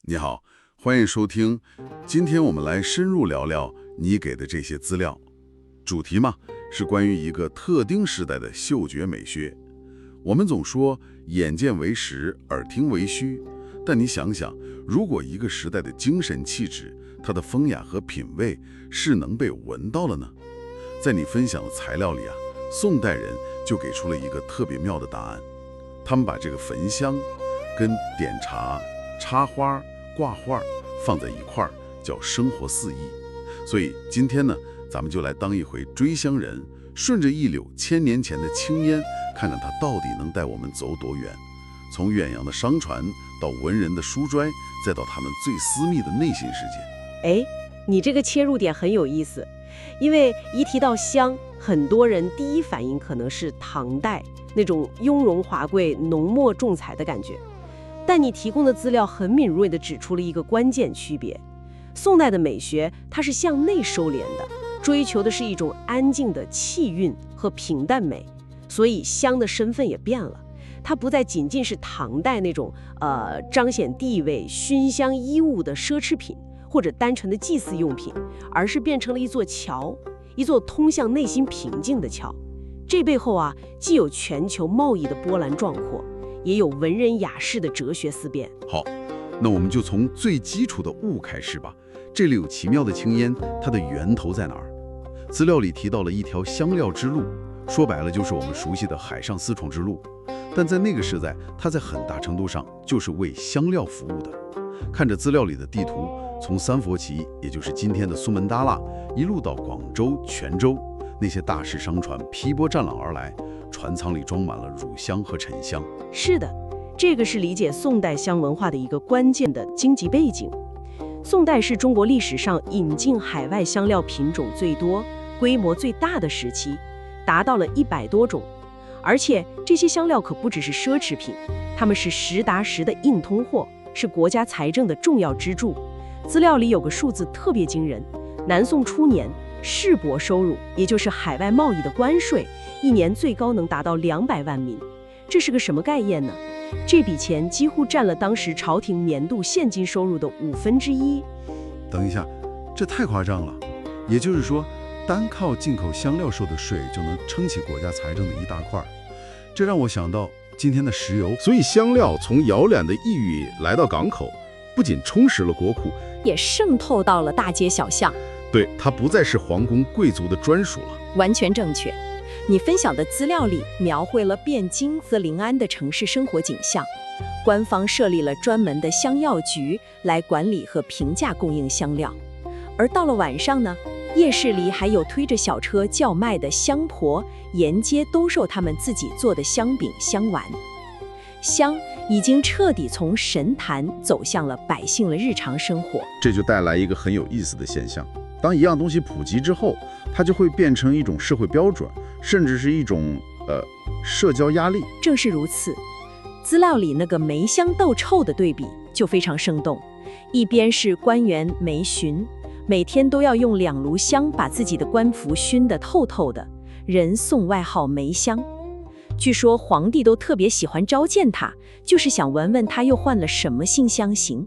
你好，欢迎收听。今天我们来深入聊聊你给的这些资料。主题嘛，是关于一个特定时代的嗅觉美学。我们总说眼见为实，耳听为虚，但你想想，如果一个时代的精神气质，它的风雅和品味是能被闻到了呢？在你分享的材料里啊，宋代人就给出了一个特别妙的答案。他们把这个焚香跟点茶、插花、挂画放在一块儿，叫生活四艺。所以今天呢，咱们就来当一回追香人，顺着一绺1000年前的青烟，看看它到底能带我们走多远。从远洋的商船到文人的书斋，再到他们最私密的内心世界。哎，你这个切入点很有意思，因为一提到香，很多人第一反应可能是唐代那种雍容华贵、浓墨重彩的感觉。但你提供的资料很敏锐地指出了一个关键区别：宋代的美学它是向内收敛的，追求的是一种安静的气韵和平淡美，所以香的身份也变了。它不再仅仅是唐代那种彰显地位、熏香衣物的奢侈品，或者单纯的祭祀用品，而是变成了一座桥，一座通向内心平静的桥。这背后啊，既有全球贸易的波澜壮阔，也有文人雅士的哲学思辨。好，那我们就从最基础的物开始吧。这里有奇妙的青烟，它的源头在哪儿？资料里提到了一条香料之路，说白了就是我们熟悉的海上丝绸之路。但在那个时代，它在很大程度上就是为香料服务的。看着资料里的地图，从三佛齐，也就是今天的苏门答腊，一路到广州、泉州，那些大式商船劈波战浪而来，船舱里装满了乳香和沉香。是的，这个是理解宋代香文化的一个关键的经济背景。宋代是中国历史上引进海外香料品种最多、规模最大的时期，达到了100多种。而且这些香料可不只是奢侈品，它们是实打实的硬通货，是国家财政的重要支柱。资料里有个数字特别惊人，南宋初年，市舶收入，也就是海外贸易的关税，一年最高能达到200万民。这是个什么概念呢？这笔钱几乎占了当时朝廷年度现金收入的1/5。等一下，这太夸张了。也就是说，单靠进口香料收的税就能撑起国家财政的一大块。这让我想到今天的石油。所以香料从遥远的异域来到港口，不仅充实了国库，也渗透到了大街小巷。对，它不再是皇宫贵族的专属了。完全正确。你分享的资料里描绘了汴京和临安的城市生活景象，官方设立了专门的香药局来管理和评价供应香料。而到了晚上呢，夜市里还有推着小车叫卖的香婆，沿街兜售他们自己做的香饼、香丸。香已经彻底从神坛走向了百姓的日常生活。这就带来一个很有意思的现象：当一样东西普及之后，它就会变成一种社会标准，甚至是一种社交压力。正是如此，资料里那个梅香斗臭的对比就非常生动。一边是官员梅巡，每天都要用2炉香把自己的官服熏得透透的，人送外号梅香。据说皇帝都特别喜欢召见他，就是想闻闻他又换了什么新香型。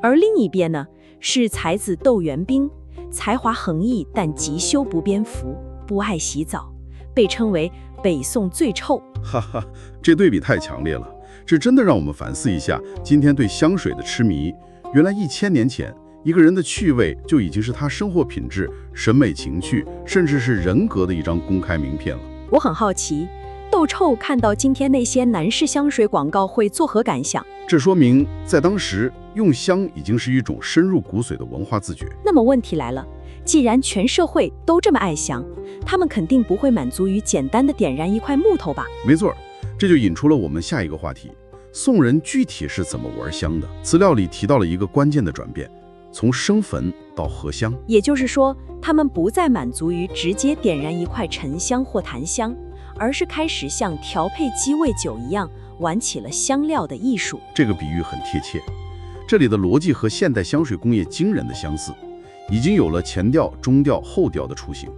而另一边呢，是才子窦元彬，才华横溢但急修不边幅，不爱洗澡，被称为北宋最臭。哈哈，这对比太强烈了，这真的让我们反思一下今天对香水的痴迷。原来1000年前，一个人的趣味就已经是他生活品质、审美情趣，甚至是人格的一张公开名片了。我很好奇，窦臭看到今天那些男士香水广告会作何感想？这说明在当时，用香已经是一种深入骨髓的文化自觉。那么问题来了，既然全社会都这么爱香，他们肯定不会满足于简单的点燃一块木头吧？没错，这就引出了我们下一个话题：宋人具体是怎么玩香的？资料里提到了一个关键的转变，从生焚到合香。也就是说，他们不再满足于直接点燃一块沉香或檀香，而是开始像调配鸡尾酒一样，玩起了香料的艺术。这个比喻很贴切，这里的逻辑和现代香水工业惊人的相似，已经有了前调、中调、后调的雏形。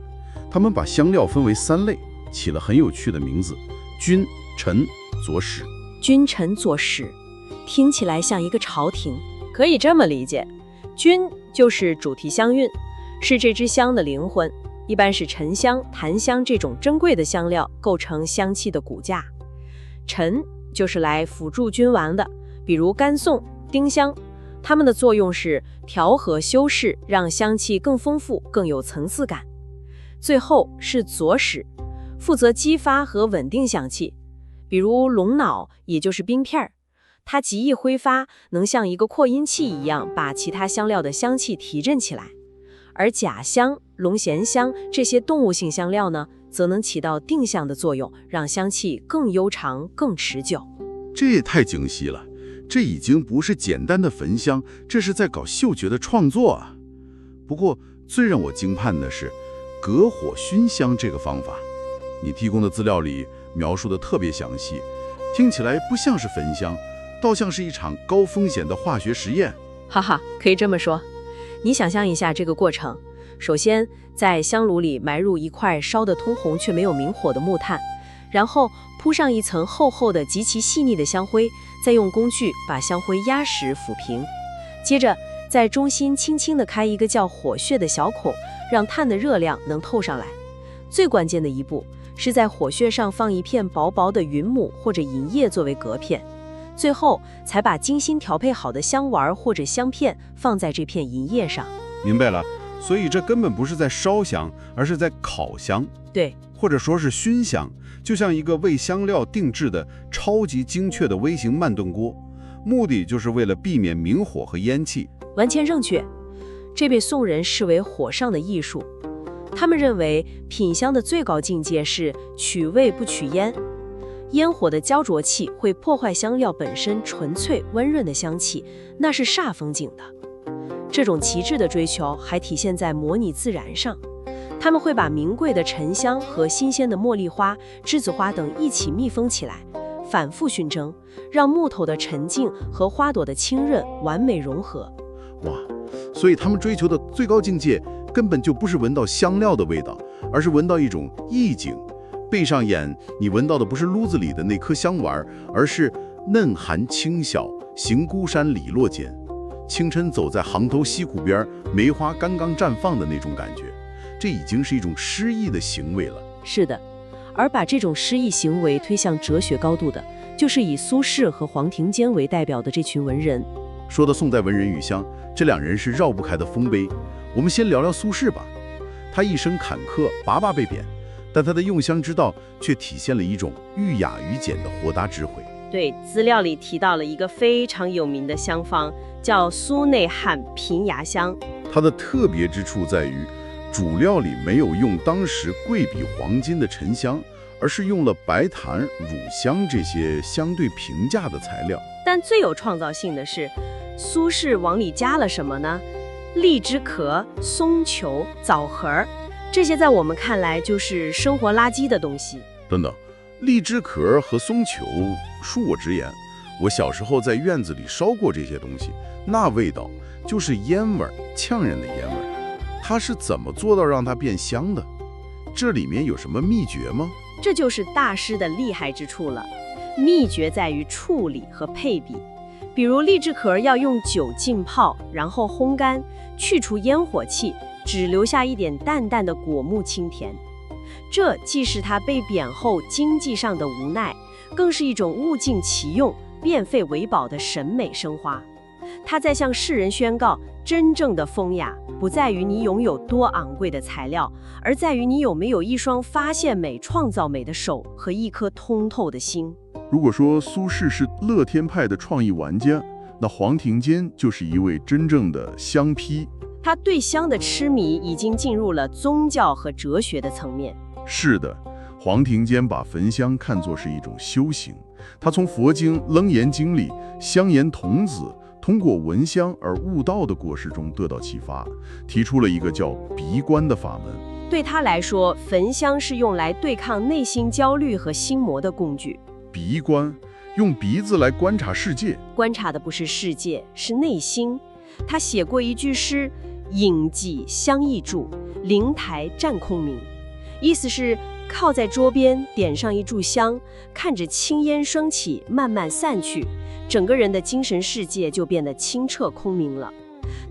他们把香料分为3类，起了很有趣的名字：君、臣、佐、使。君臣佐使，听起来像一个朝廷，可以这么理解，菌就是主题香韵，是这支香的灵魂，一般是沉香、檀香这种珍贵的香料构成香气的骨架。陈就是来辅助菌丸的，比如甘颂、丁香，它们的作用是调和修饰，让香气更丰富、更有层次感。最后是佐使，负责激发和稳定香气，比如龙脑，也就是冰片儿，它极易挥发，能像一个扩音器一样把其他香料的香气提振起来。而甲香、龙涎香这些动物性香料呢，则能起到定香的作用，让香气更悠长、更持久。这也太精细了，这已经不是简单的焚香，这是在搞嗅觉的创作啊。不过最让我惊叹的是隔火熏香这个方法，你提供的资料里描述的特别详细，听起来不像是焚香，倒像是一场高风险的化学实验。哈哈，可以这么说。你想象一下这个过程，首先在香炉里埋入一块烧得通红却没有明火的木炭，然后铺上一层厚厚的极其细腻的香灰，再用工具把香灰压实抚平，接着在中心轻轻地开一个叫火穴的小孔，让炭的热量能透上来。最关键的一步是在火穴上放一片薄薄的云母或者银叶作为隔片，最后才把精心调配好的香丸或者香片放在这片银叶上。明白了，所以这根本不是在烧香，而是在烤香，对，或者说是熏香，就像一个为香料定制的超级精确的微型慢炖锅，目的就是为了避免明火和烟气。完全正确。这被宋人视为火上的艺术，他们认为品香的最高境界是取味不取烟。烟火的焦灼气会破坏香料本身纯粹温润的香气，那是煞风景的。这种极致的追求还体现在模拟自然上，他们会把名贵的沉香和新鲜的茉莉花、栀子花等一起密封起来，反复熏蒸，让木头的沉静和花朵的清润完美融合。哇，所以他们追求的最高境界根本就不是闻到香料的味道，而是闻到一种意境。闭上眼，你闻到的不是炉子里的那颗香丸，而是嫩寒清晓，行孤山里落间。清晨走在杭头溪谷边，梅花刚刚绽放的那种感觉，这已经是一种诗意的行为了。是的，而把这种诗意行为推向哲学高度的，就是以苏轼和黄庭坚为代表的这群文人。说到宋代文人与香，这两人是绕不开的丰碑。我们先聊聊苏轼吧。他一生坎坷，把把被贬，但他的用香之道却体现了一种寓雅于简的豁达智慧。对，资料里提到了一个非常有名的香方，叫苏内汉平牙香。它的特别之处在于，主料里没有用当时贵比黄金的沉香，而是用了白檀、乳香这些相对平价的材料。但最有创造性的是，苏轼往里加了什么呢？荔枝壳、松球、枣核，这些在我们看来就是生活垃圾的东西。等等，荔枝壳和松球，恕我直言，我小时候在院子里烧过这些东西，那味道就是烟味儿，呛人的烟味儿。它是怎么做到让它变香的？这里面有什么秘诀吗？这就是大师的厉害之处了。秘诀在于处理和配比。比如荔枝壳要用酒浸泡，然后烘干，去除烟火气，只留下一点淡淡的果木清甜。这既是他被贬后经济上的无奈，更是一种物尽其用、变废为宝的审美升华。他在向世人宣告，真正的风雅不在于你拥有多昂贵的材料，而在于你有没有一双发现美、创造美的手和一颗通透的心。如果说苏轼是乐天派的创意玩家，那黄庭坚就是一位真正的香批。他对香的痴迷已经进入了宗教和哲学的层面。是的，黄庭坚把焚香看作是一种修行。他从佛经《楞严经》里香言童子通过闻香而悟道的过程中得到启发，提出了一个叫鼻观的法门。对他来说，焚香是用来对抗内心焦虑和心魔的工具。鼻观，用鼻子来观察世界，观察的不是世界，是内心。他写过一句诗：隐迹香溢柱，灵台占空明。意思是靠在桌边点上一炷香，看着青烟升起，慢慢散去，整个人的精神世界就变得清澈空明了。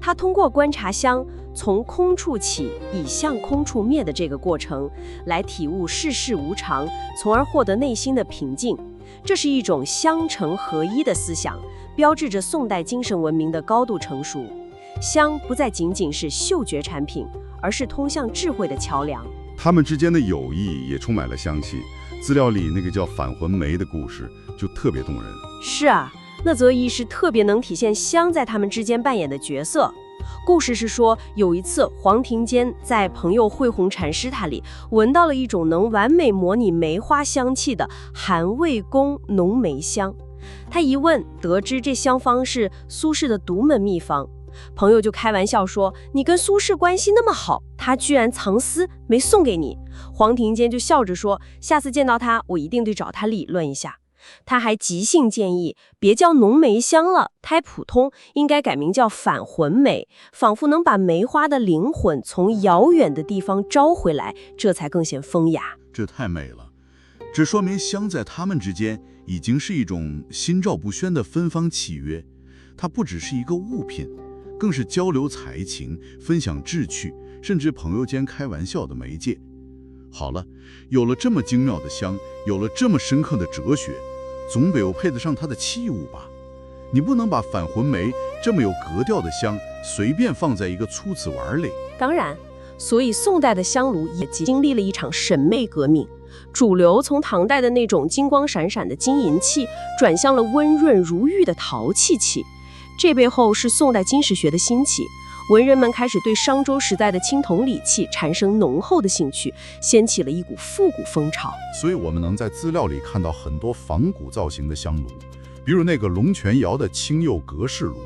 他通过观察香从空处起，以向空处灭的这个过程，来体悟世事无常，从而获得内心的平静。这是一种香成合一的思想，标志着宋代精神文明的高度成熟。香不再仅仅是嗅觉产品，而是通向智慧的桥梁。他们之间的友谊也充满了香气。资料里那个叫返魂梅的故事就特别动人。是啊，那则意是特别能体现香在他们之间扮演的角色。故事是说，有一次黄庭坚在朋友慧宏禅师塔里闻到了一种能完美模拟梅花香气的韩魏公浓梅香。他一问，得知这香方是苏轼的独门秘方。朋友就开玩笑说，你跟苏轼关系那么好，他居然藏私没送给你。黄庭坚就笑着说，下次见到他，我一定得找他理论一下。他还即兴建议，别叫浓梅香了，太普通，应该改名叫返魂梅，仿佛能把梅花的灵魂从遥远的地方招回来，这才更显风雅。这太美了，这说明香在他们之间已经是一种心照不宣的芬芳契约。它不只是一个物品，更是交流才情、分享志趣，甚至朋友间开玩笑的媒介。好了，有了这么精妙的香，有了这么深刻的哲学，总得有配得上它的器物吧？你不能把返魂梅这么有格调的香随便放在一个粗瓷碗里。当然，所以宋代的香炉也经历了一场审美革命，主流从唐代的那种金光闪闪的金银器，转向了温润如玉的陶器器。这背后是宋代金石学的兴起，文人们开始对商周时代的青铜礼器产生浓厚的兴趣，掀起了一股复古风潮。所以我们能在资料里看到很多仿古造型的香炉，比如那个龙泉窑的青釉格式炉，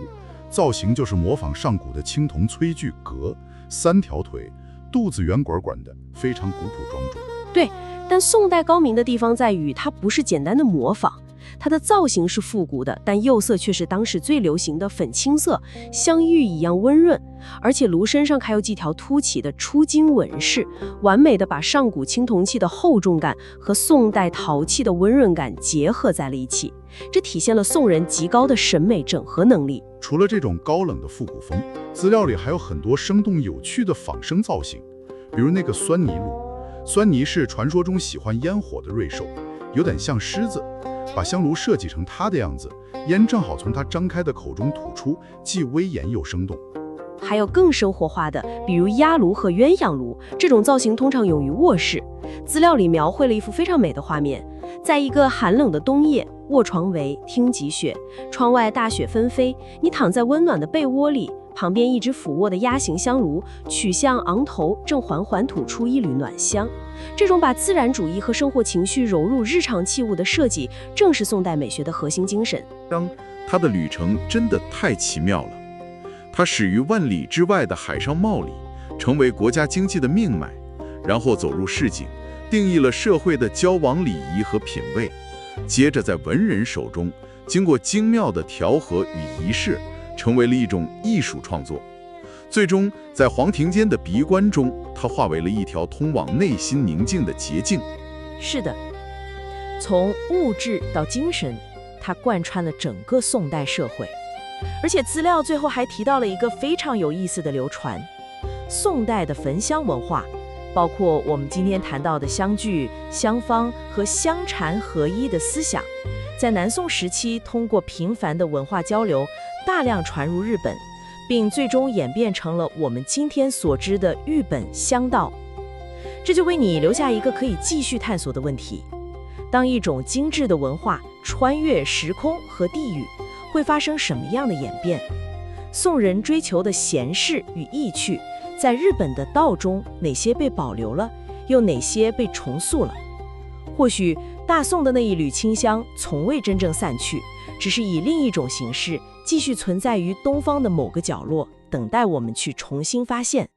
造型就是模仿上古的青铜炊具格，3条腿，肚子圆滚滚的，非常古朴庄重。对，但宋代高明的地方在于，它不是简单的模仿，它的造型是复古的，但釉色却是当时最流行的粉青色，像玉一样温润，而且炉身上还有几条凸起的出金纹饰，完美的把上古青铜器的厚重感和宋代陶器的温润感结合在了一起，这体现了宋人极高的审美整合能力。除了这种高冷的复古风，资料里还有很多生动有趣的仿生造型，比如那个酸泥炉。酸泥是传说中喜欢烟火的瑞兽，有点像狮子，把香炉设计成它的样子，烟正好从它张开的口中吐出，既威严又生动。还有更生活化的，比如鸭炉和鸳鸯炉，这种造型通常用于卧室。资料里描绘了一幅非常美的画面，在一个寒冷的冬夜，卧床围，听极雪，窗外大雪纷飞，你躺在温暖的被窝里，旁边一只俯卧的鸭形香炉，曲项昂头，正缓缓吐出一缕暖香。这种把自然主义和生活情绪揉入日常器物的设计，正是宋代美学的核心精神。它的旅程真的太奇妙了，它始于万里之外的海上贸易，成为国家经济的命脉，然后走入市井，定义了社会的交往礼仪和品味，接着在文人手中，经过精妙的调和与仪式，成为了一种艺术创作。最终在黄庭坚的笔观中，它化为了一条通往内心宁静的捷径。是的，从物质到精神，它贯穿了整个宋代社会。而且资料最后还提到了一个非常有意思的流传，宋代的焚香文化，包括我们今天谈到的香具、香方和香禅合一的思想，在南宋时期通过频繁的文化交流，大量传入日本，并最终演变成了我们今天所知的日本香道。这就为你留下一个可以继续探索的问题：当一种精致的文化穿越时空和地域，会发生什么样的演变？宋人追求的闲适与意趣，在日本的道中，哪些被保留了，又哪些被重塑了？或许大宋的那一缕清香从未真正散去，只是以另一种形式继续存在于东方的某个角落，等待我们去重新发现。